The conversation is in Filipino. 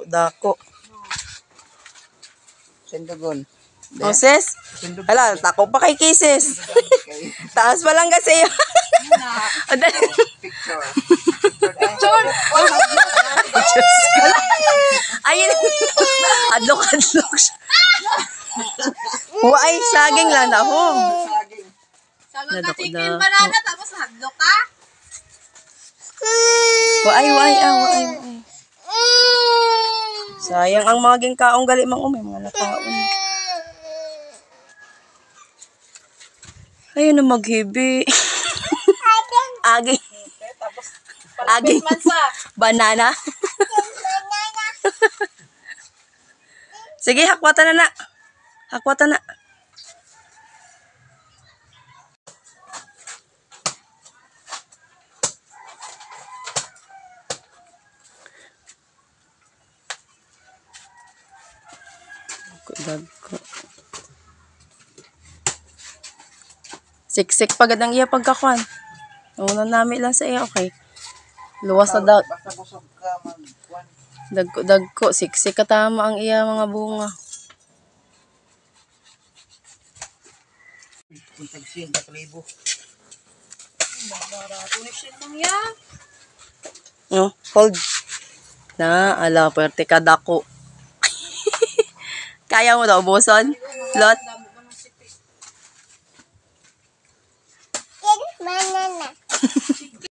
Dako. Sindugon. Moses? Hala, tako pa kay Kisses. Taas pa lang kasi yun. Picture. Ayun. Adlok-adlok siya. Ay, saging lang na ho. Sagot ka chicken banana tapos hadlok ka? Waay. Sayang ang mga gingkaong gali mang umay, mga nakaon. Ayun na maghibi. Aging. Aging. Banana. Sige, hakwatan na. Hakwatan na. Dagko. Siksik pagad ang iya pagkakuan. Una namin lang sa iya, okay. Luwas na daw. Basta busog ka magkuan. Dagko. Siksik katama ang iya mga bunga. Tagsin, 4,000. Barato ni shit lang yan. No, hold. Na, ala, pwerte ka dako. Kaya mo daw, ubuson? Lot?